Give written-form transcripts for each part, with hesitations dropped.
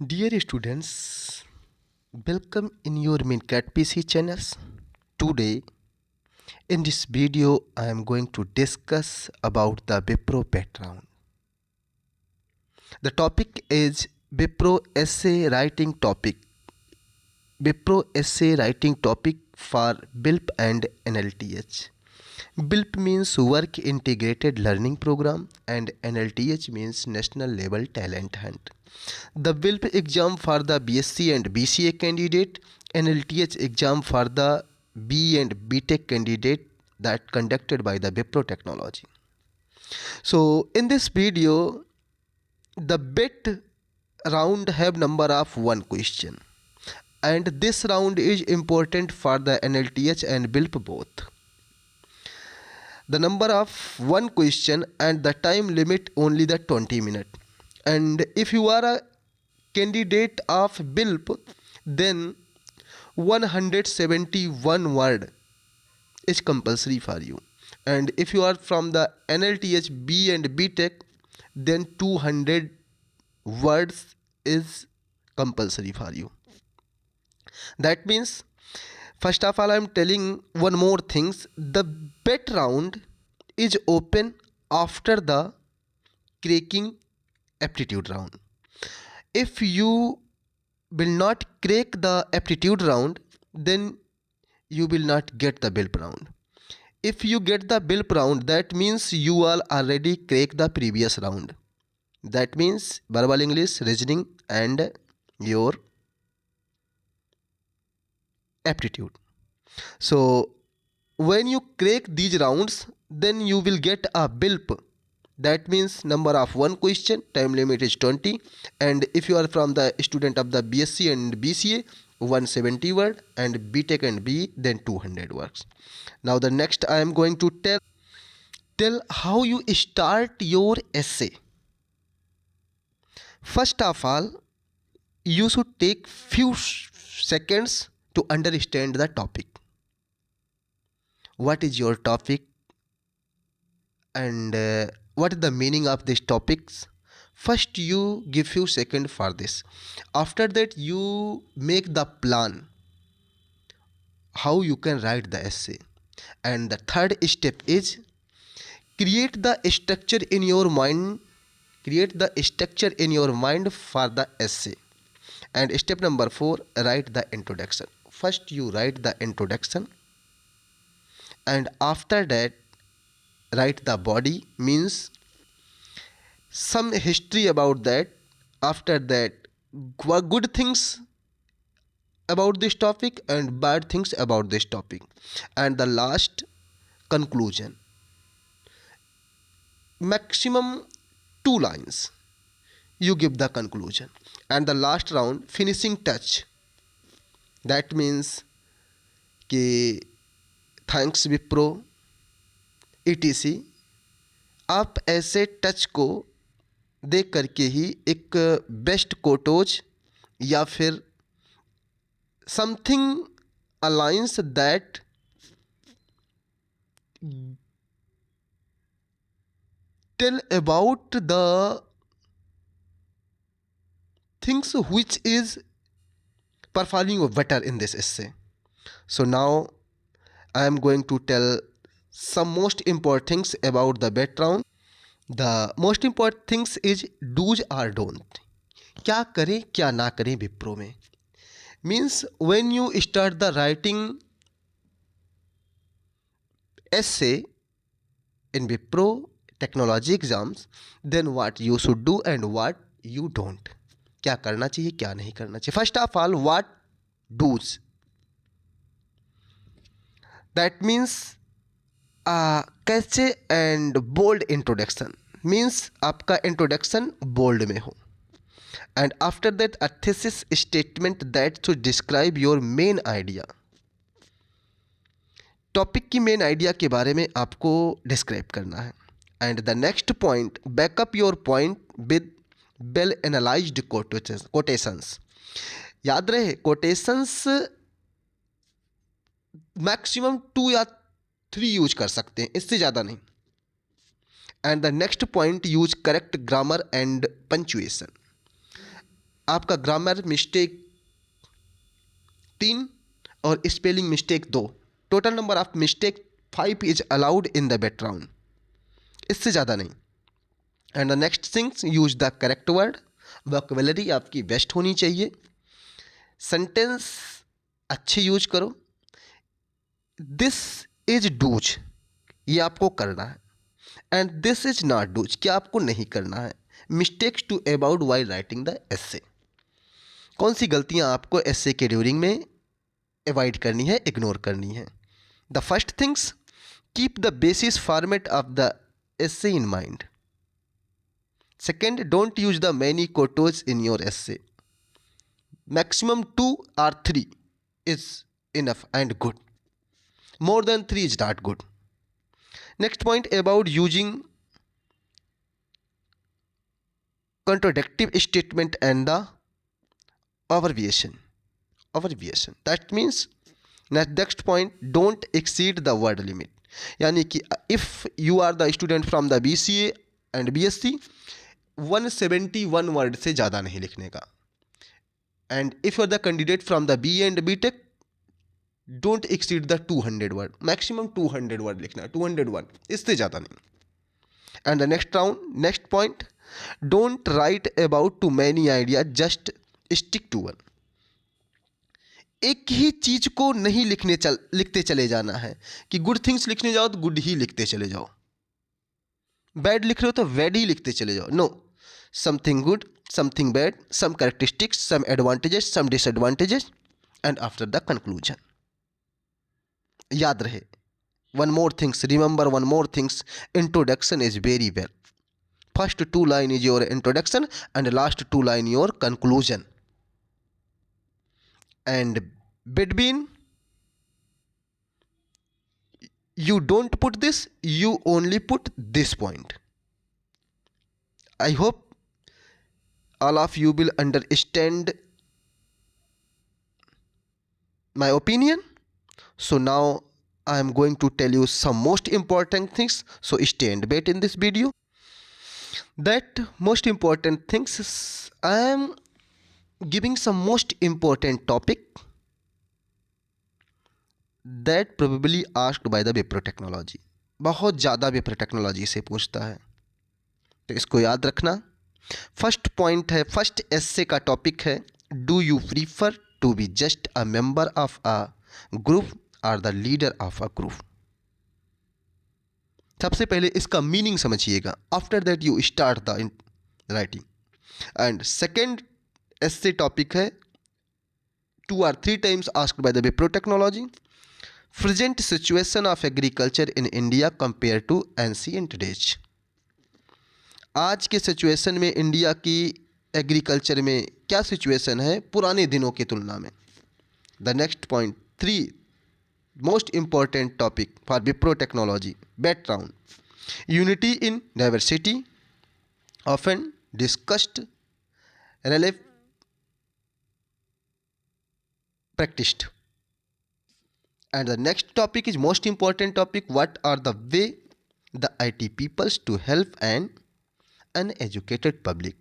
Dear students, welcome in your MinCat PC channels. Today, in this video, I am going to discuss about the Wipro background. The topic is Wipro essay writing topic. Wipro essay writing topic for BILP and NLTH. BILP means Work Integrated Learning Program and NLTH means National Level Talent Hunt. The BILP exam for the BSc and BCA candidate, NLTH exam for the B and BTech candidate that conducted by the Wipro Technology. So in this video, the bet round have number of one question, and this round is important for the NLTH and BILP both. The number of one question and the time limit only the 20 minutes. And if you are a candidate of BILP, then 171 word is compulsory for you. And if you are from the NLTH B and BTech, then 200 words is compulsory for you. That means, first of all, I am telling one more things. The bet round is open after the cracking aptitude round. If you will not crack the aptitude round, then you will not get the BILP round. If you get the BILP round, that means you are already cracked the previous round. That means verbal English, reasoning and your aptitude. So when you crack these rounds, then you will get a BILP. That means number of one question, time limit is 20, and if you are from the student of the BSc and BCA, 170 word, and BTech and B, then 200 words. Now the next I am going to tell how you start your essay. First of all, you should take few seconds to understand the topic. What is your topic and what is the meaning of these topics? First you give few seconds for this. After that you make the plan how you can write the essay. And the third step is create the structure in your mind. Create the structure in your mind for the essay. And step number 4, write the introduction. First you write the introduction, and after that write the body, means some history about that. After that, good things about this topic and bad things about this topic, and the last, conclusion. Maximum 2 lines you give the conclusion, and the last round, finishing touch. That means कि thanks Wipro ETC. आप ऐसे touch को देख करके ही एक best quotes या फिर something alliance that tell about the things which is performing better in this essay. So now I am going to tell some most important things about the background. The most important things is do's or don't. क्या करें क्या ना करें विप्रो में. Means when you start the writing essay in Wipro technology exams, then what you should do and what you don't. क्या करना चाहिए क्या नहीं करना चाहिए. First of all, what do's. That means catchy and bold introduction. Means आपका introduction bold में हो. And after that a thesis statement that to describe your main idea. Topic की मेन आइडिया के बारे में आपको डिस्क्राइब करना है. And the next point, back up your point with well analysed quotations. याद रहे कोटेशंस मैक्सिमम 2 या 3 यूज कर सकते हैं, इससे ज़्यादा नहीं. And the next point, use correct grammar and punctuation. आपका ग्रामर मिस्टेक 3 और spelling mistake 2, total number of mistake 5 is allowed in the background, इससे ज़्यादा नहीं। And the next things, use the correct word, vocabulary आपकी best होनी चाहिए, sentence अच्छे use करो, दिस इज डूज, ये आपको करना है, and this is not dos, क्या आपको नहीं करना है। Mistakes to about while writing the essay, कौन सी गलतियां आपको एस्से के ड्यूरिंग में अवॉइड करनी है, इग्नोर करनी है। The first things, keep the basis format of the essay in mind. Second, don't use the many quotes in your essay, maximum 2 or 3 is enough and good, more than 3 is not good. Next point about using contradictive statement and the abbreviation. That means next point, don't exceed the word limit. यानी कि if you are the student from the BCA and BSc, 171 word से ज़्यादा नहीं लिखने का। And if you are the candidate from the BA and BTech, don't exceed the 200 word, maximum 200 word लिखना है, 201, इससे ज़्यादा नहीं। And the next point, don't write about too many idea, just stick to one. एक ही चीज को नहीं लिखते चले जाना है कि गुड थिंग्स लिखने जाओ तो गुड ही लिखते चले जाओ, बैड लिख रहे हो तो बैड ही लिखते चले जाओ। No, something good, something bad, some characteristics, some advantages, some disadvantages, and after the conclusion. याद रहे, one more things, remember one more things, introduction is very well, first 2 line is your introduction and last 2 line your conclusion, and between you don't put this, you only put this point. I hope all of you will understand my opinion. So now I am going to tell you some most important things, so stay and wait in this video. That most important things is, I am giving some most important topic that probably asked by the Wipro Technology. बहुत ज़्यादा Wipro Technology से पूछता है, तो इसको याद रखना। First point है, फर्स्ट एस्से का टॉपिक है, do you prefer to be just a member of a group और the leader of a group. सबसे पहले इसका मीनिंग समझिएगा, after that you start the writing. And second essay topic है, 2 or 3 times asked by the Wipro Technology, present situation of agriculture in India compared to ancient days। आज के situation में India की agriculture में क्या situation है पुराने दिनों की तुलना में। The next point 3 most important topic for Wipro technology, background, unity in diversity, often discussed, रेलेव practiced. And the next topic is most important topic, what are the way the IT peoples to help an uneducated public.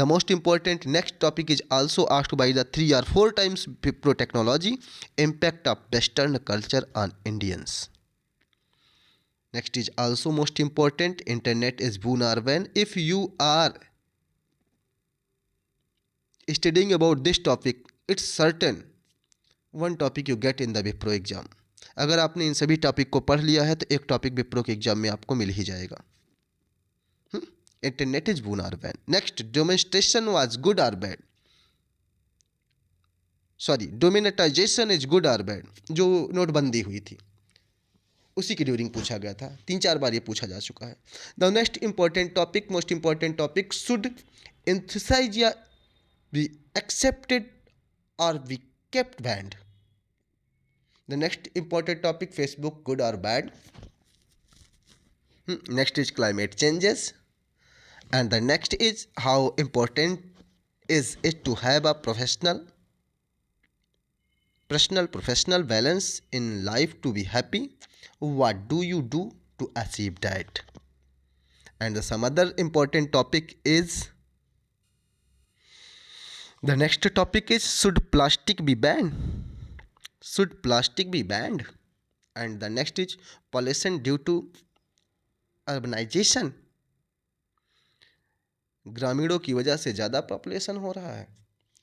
The most important next topic is also asked by the 3 or 4 times Wipro Technology, impact of Western culture on Indians. Next is also most important, internet is boon or ban. If you are studying about this topic, it's certain one topic you get in the Wipro exam. अगर आपने इन सभी topic को पढ़ लिया है तो एक topic Wipro के एग्जाम में आपको मिल ही जाएगा। इंटरनेट इज बून और bad. Next, demonstration was good और बैड, सॉरी डोमिनेटाइजेशन इज गुड और बैड, जो नोटबंदी हुई थी उसी की ड्यूरिंग पूछा गया था, 3-4 बार ये पूछा जा चुका है। The next important topic, most important topic, should emphasise या be accepted or we kept banned. The next important topic, Facebook good or bad. Next is climate changes, and the next is how important is it to have a professional balance in life to be happy. What do you do to achieve that? And some other important topic is The next topic is, should plastic be banned? Should plastic be banned? And the next is, pollution due to urbanization. ग्रामीणों की वजह से ज़्यादा population हो रहा है.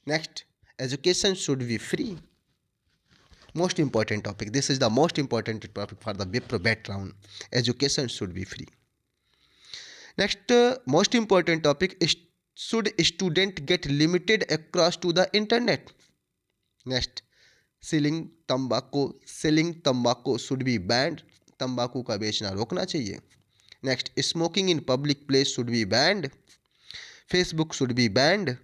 Next, education should be free. Most important topic. This is the most important topic for the Wipro background. Education should be free. Next, most important topic is, should student get limited across to the internet? Next, selling tobacco should be banned. तंबाकू का बेचना रोकना चाहिए. Next, smoking in public place should be banned. Facebook should be banned.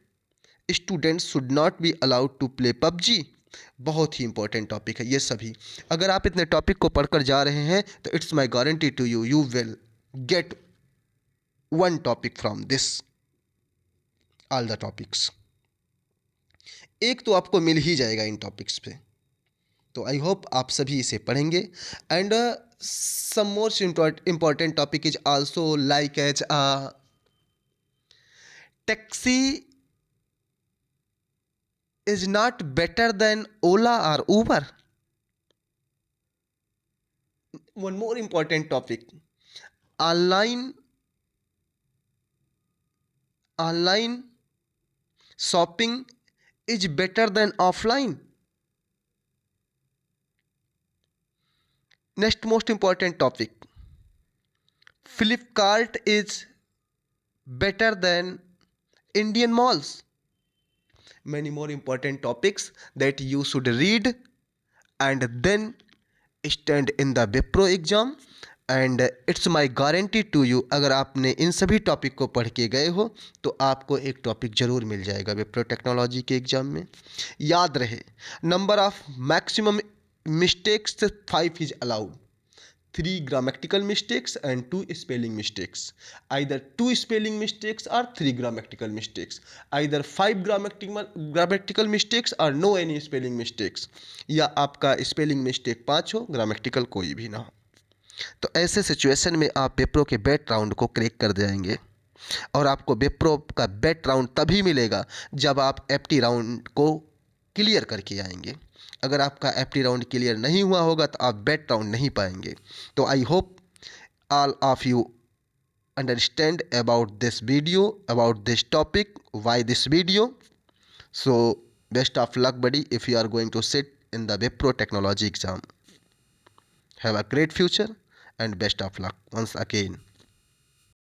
Students should not be allowed to play PUBG. बहुत ही important topic है ये सभी. अगर आप इतने टॉपिक को पढ़कर जा रहे हैं तो it's my guarantee to you, you will get one topic from this all the topics. एक तो आपको मिल ही जाएगा इन टॉपिक्स पे. तो आई होप आप सभी इसे पढ़ेंगे. And some most important topic is also like as taxi is not better than Ola or Uber. One more important topic. Online shopping is better than offline. Next most important topic. Flipkart is better than Indian malls. Many more important topics that you should read and then stand in the Wipro exam. And it's my guarantee to you, अगर आपने इन सभी topic को पढ़ के गए हो तो आपको एक टॉपिक ज़रूर मिल जाएगा विप्रो टेक्नोलॉजी के एग्ज़ाम में. याद रहे, number of maximum mistakes 5 is allowed. 3 grammatical mistakes and 2 spelling mistakes. Either 2 spelling mistakes or 3 grammatical mistakes. Either 5 grammatical mistakes or no any spelling mistakes. या आपका स्पेलिंग मिस्टेक 5 हो, ग्रामेटिकल कोई भी ना हो. तो ऐसे सिचुएशन में आप विप्रो के बेट राउंड को क्रैक कर जाएंगे. और आपको विप्रो का बेट राउंड तभी मिलेगा जब आप एप्टी राउंड को क्लियर करके आएंगे. अगर आपका एप्टी राउंड क्लियर नहीं हुआ होगा तो आप बेट राउंड नहीं पाएंगे. तो I hope all of you understand about this video, about this topic, why this video. So best of luck buddy if you are going to sit in the Wipro technology exam. Have a great future and best of luck once again.